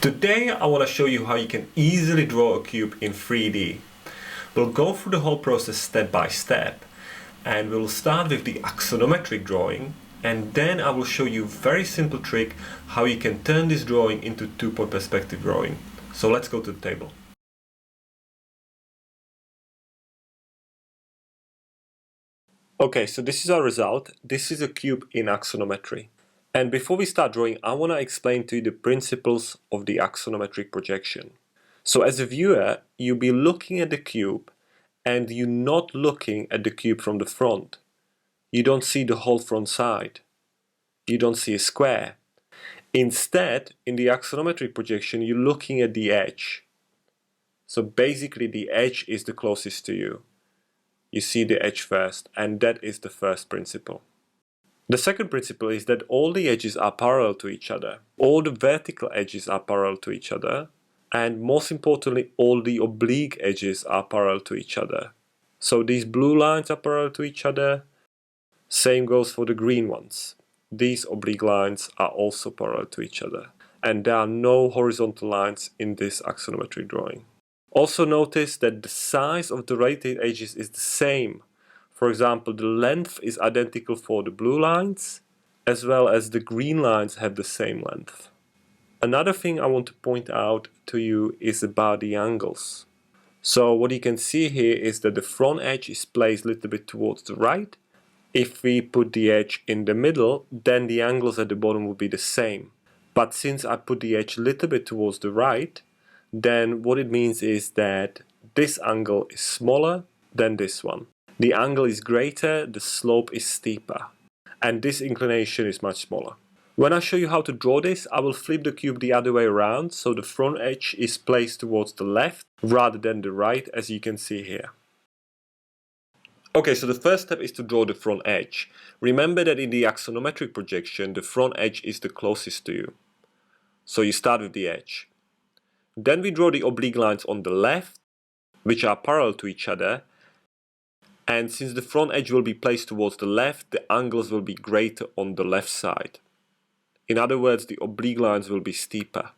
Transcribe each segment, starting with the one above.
Today I want to show you how you can easily draw a cube in 3D. We'll go through the whole process step by step, and we'll start with the axonometric drawing, and then I will show you a very simple trick how you can turn this drawing into two-point perspective drawing. So let's go to the table. Okay, so this is our result. This is a cube in axonometry. And before we start drawing, I want to explain to you the principles of the axonometric projection. So as a viewer, you'll be looking at the cube and you're not looking at the cube from the front. You don't see the whole front side. You don't see a square. Instead, in the axonometric projection, you're looking at the edge. So basically the edge is the closest to you. You see the edge first, and that is the first principle. The second principle is that all the edges are parallel to each other. All the vertical edges are parallel to each other, and most importantly, all the oblique edges are parallel to each other. So these blue lines are parallel to each other. Same goes for the green ones. These oblique lines are also parallel to each other. And there are no horizontal lines in this axonometric drawing. Also notice that the size of the rotated edges is the same. For example, the length is identical for the blue lines, as well as the green lines have the same length. Another thing I want to point out to you is about the angles. So what you can see here is that the front edge is placed a little bit towards the right. If we put the edge in the middle, then the angles at the bottom will be the same. But since I put the edge a little bit towards the right, then what it means is that this angle is smaller than this one. The angle is greater, the slope is steeper, and this inclination is much smaller. When I show you how to draw this, I will flip the cube the other way around, so the front edge is placed towards the left rather than the right, as you can see here. Okay, so the first step is to draw the front edge. Remember that in the axonometric projection, the front edge is the closest to you. So you start with the edge. Then we draw the oblique lines on the left, which are parallel to each other. And since the front edge will be placed towards the left, the angles will be greater on the left side. In other words, the oblique lines will be steeper.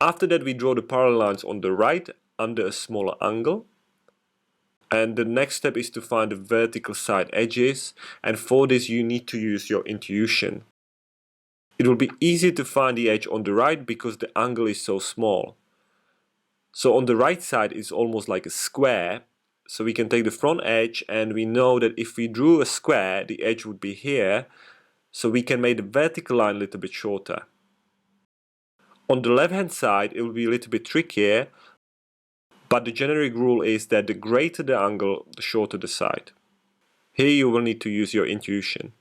After that, we draw the parallel lines on the right under a smaller angle. And the next step is to find the vertical side edges. And for this, you need to use your intuition. It will be easy to find the edge on the right because the angle is so small. So on the right side is almost like a square. So we can take the front edge, and we know that if we drew a square, the edge would be here. So we can make the vertical line a little bit shorter. On the left hand side, it will be a little bit trickier, but the generic rule is that the greater the angle, the shorter the side. Here you will need to use your intuition.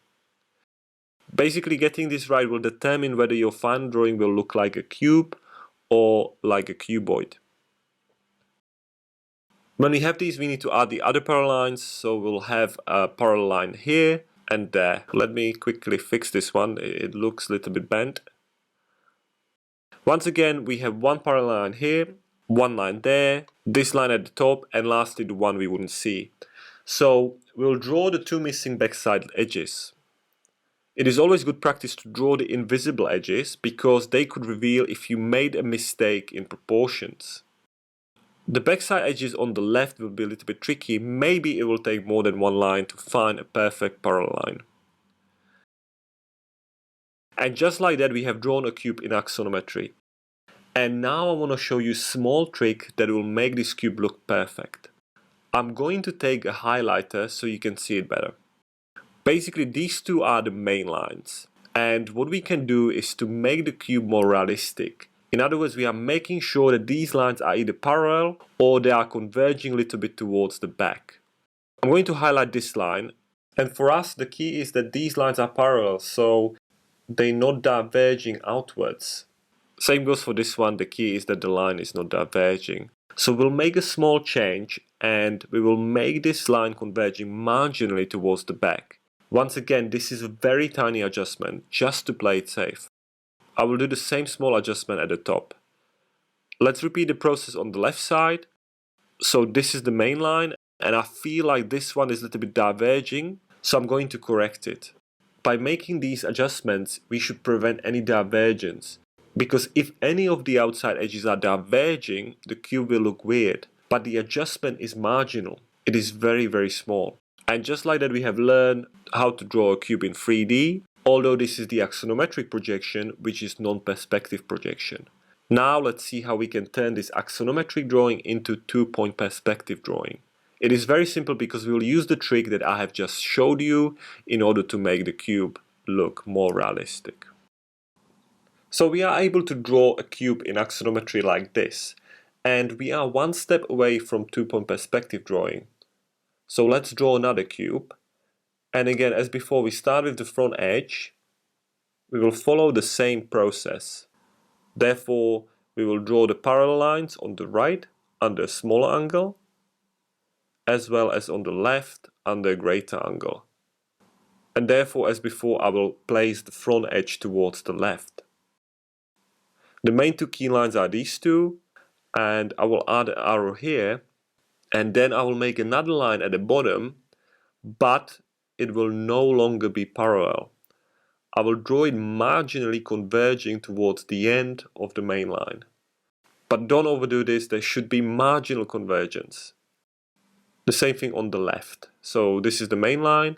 Basically, getting this right will determine whether your final drawing will look like a cube or like a cuboid. When we have these, we need to add the other parallel lines, so we'll have a parallel line here and there. Let me quickly fix this one, it looks a little bit bent. Once again, we have one parallel line here, one line there, this line at the top, and lastly the one we wouldn't see. So we'll draw the two missing backside edges. It is always good practice to draw the invisible edges because they could reveal if you made a mistake in proportions. The backside edges on the left will be a little bit tricky. Maybe it will take more than one line to find a perfect parallel line. And just like that, we have drawn a cube in axonometry. And now I want to show you a small trick that will make this cube look perfect. I'm going to take a highlighter so you can see it better. Basically, these two are the main lines. And what we can do is to make the cube more realistic. In other words, we are making sure that these lines are either parallel or they are converging a little bit towards the back. I'm going to highlight this line, and for us the key is that these lines are parallel, so they're not diverging outwards. Same goes for this one, the key is that the line is not diverging. So we'll make a small change and we will make this line converging marginally towards the back. Once again, this is a very tiny adjustment, just to play it safe. I will do the same small adjustment at the top. Let's repeat the process on the left side. So this is the main line, and I feel like this one is a little bit diverging, so I'm going to correct it. By making these adjustments, we should prevent any divergence. because if any of the outside edges are diverging, the cube will look weird. But the adjustment is marginal. It is very, very small. And just like that, we have learned how to draw a cube in 3D, although this is the axonometric projection, which is non-perspective projection. Now let's see how we can turn this axonometric drawing into two-point perspective drawing. It is very simple because we will use the trick that I have just showed you in order to make the cube look more realistic. So we are able to draw a cube in axonometry like this, and we are one step away from two-point perspective drawing. So let's draw another cube, and again, as before, we start with the front edge. We will follow the same process. Therefore, we will draw the parallel lines on the right under a smaller angle, as well as on the left under a greater angle. And therefore, as before, I will place the front edge towards the left. The main two key lines are these two, and I will add an arrow here, and then I will make another line at the bottom, but it will no longer be parallel. I will draw it marginally converging towards the end of the main line. But don't overdo this, there should be marginal convergence. The same thing on the left. So this is the main line,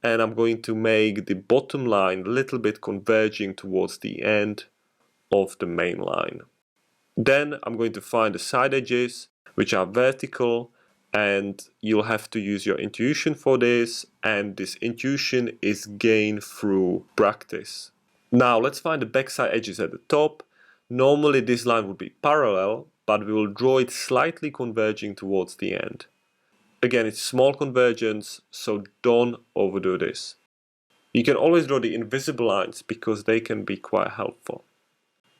and I'm going to make the bottom line a little bit converging towards the end of the main line. Then I'm going to find the side edges, which are vertical, and you'll have to use your intuition for this, and this intuition is gained through practice. Now let's find the backside edges at the top. Normally this line would be parallel, but we will draw it slightly converging towards the end. Again, it's small convergence, so don't overdo this. You can always draw the invisible lines because they can be quite helpful.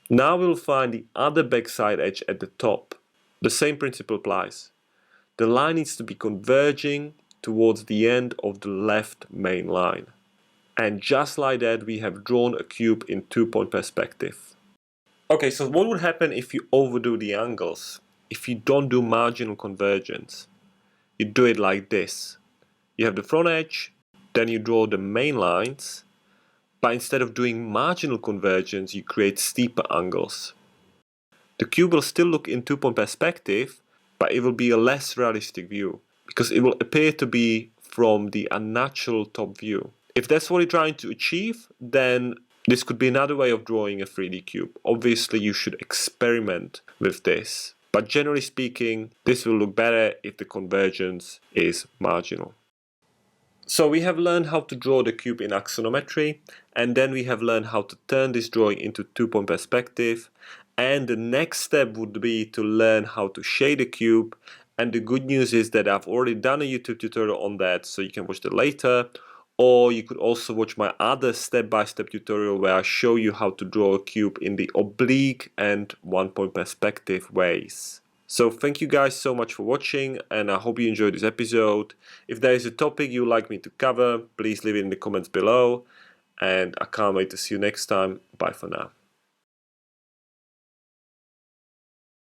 Now we'll find the other backside edge at the top. The same principle applies. The line needs to be converging towards the end of the left main line. And just like that, we have drawn a cube in two-point perspective. Okay, so what would happen if you overdo the angles? If you don't do marginal convergence? You do it like this. You have the front edge, then you draw the main lines, but instead of doing marginal convergence, you create steeper angles. The cube will still look in two-point perspective, but it will be a less realistic view, because it will appear to be from the unnatural top view. If that's what you're trying to achieve, then this could be another way of drawing a 3D cube. Obviously, you should experiment with this. But generally speaking, this will look better if the convergence is marginal. So we have learned how to draw the cube in axonometry, and then we have learned how to turn this drawing into two-point perspective. And the next step would be to learn how to shade a cube. And the good news is that I've already done a YouTube tutorial on that, so you can watch that later. Or you could also watch my other step-by-step tutorial where I show you how to draw a cube in the oblique and one-point perspective ways. So thank you guys so much for watching, and I hope you enjoyed this episode. If there is a topic you'd like me to cover, please leave it in the comments below. And I can't wait to see you next time. Bye for now.